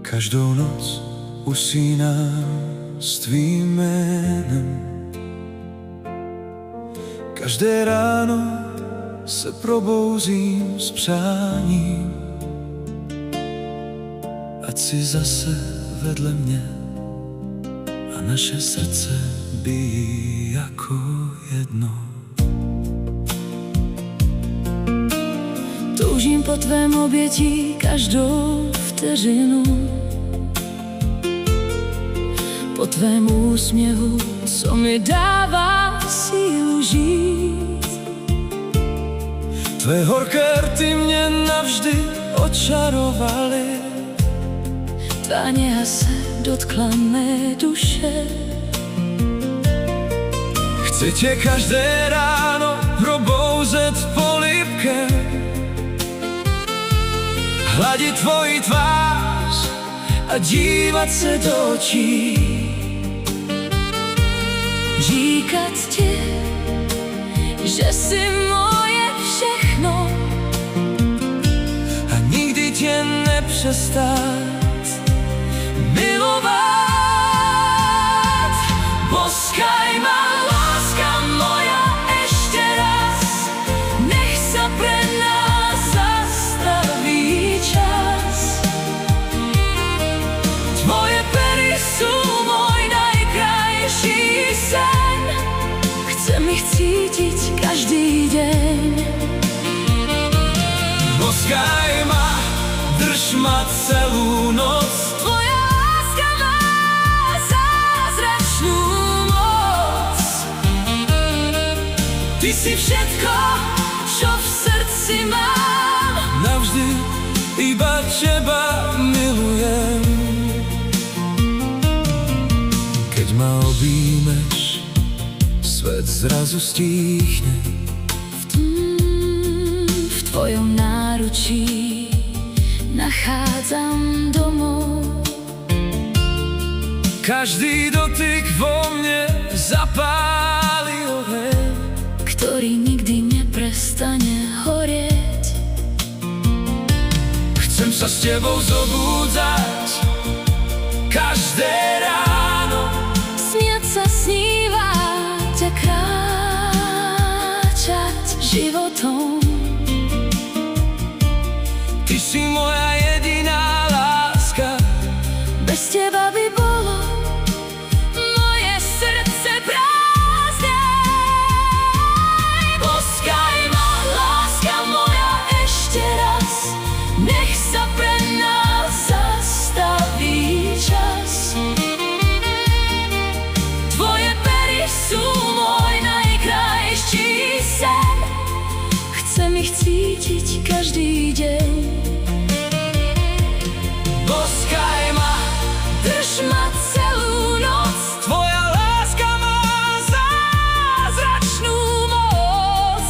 Každou noc usínám s tvým jménem. Každé ráno se probouzím s přáním, ať si zase vedle mě a naše srdce bijí jako jedno. Toužím po tvém obětí každou vteřinu, po tvém úsměvu, co mi dává sílu žít. Tvé horké rty mě navždy očarovaly, tvá něha se dotkla mé duše. Chci tě každé ráno probouzet polibkem, hladit tvoji tvář a dívat se do očí. Říkat ti, že jsi moje všechno a nikdy tě nepřestat milovat. Boskaj ma, láska moja, ešte raz, nech sa pre nás zastaví čas. Tvoje pery sú môj najkrajší sen, chcem ich cítiť každý deň. boskaj ma, drž ma celú noc. Tvoja láska má zázračnú moc. Ty si všetko, Čo v srdci mám, navždy iba teba milujem. Keď ma objímeš, svet zrazu stíchne. v tvojom náručí nachádzam domov. Každý dotyk vo mne zapáli oheň, Ktorý nikdy neprestane horieť. chcem sa s tebou zobúdzať každé ráno, Smiať sa, snívať a kráčať životom. ty si moja jediná láska. Bez teba by bolo moje srdce prázdne. Boskaj ma, láska moja, ešte raz, nech sa pre nás zastaví čas. Tvoje pery sú môj najkrajší sen, chcem ich cítiť každý deň. Boskaj ma, Drž ma celú noc, tvoja láska má zázračnú moc.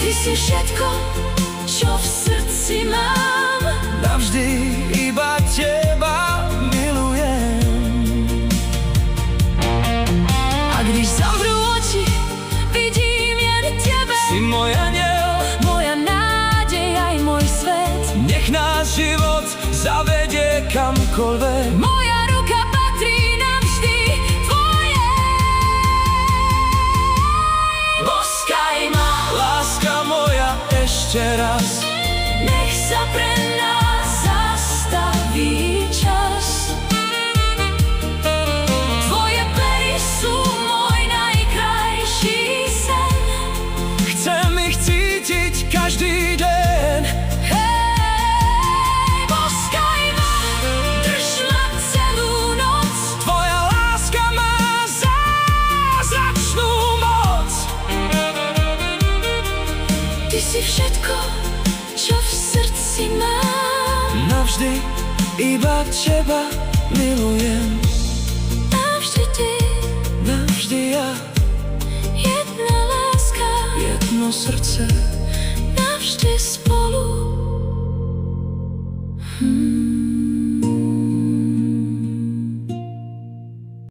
Ty si všetko, čo v srdci mám, navždy iba teba milujem. a když zamrú oči, vidím jen tebe. Si môj aniel, Moja nádej aj môj svet, nech náš život zavedie kamkoľvek. moja ruka patrí navždy tvoje. Boskaj ma, Láska moja, ešte raz, nech sa pre nás zastaví čas. Tvoje pery sú môj najkrajší sen, chcem ich cítiť každý deň. hej, boskaj ma, drž ma celú noc. Tvoja láska má zázračnú moc. Ty si všetko, čo v srdci mám, Navždy iba teba milujem. navždy ty, Navždy ja, jedna láska, jedno srdce. navždy spolu.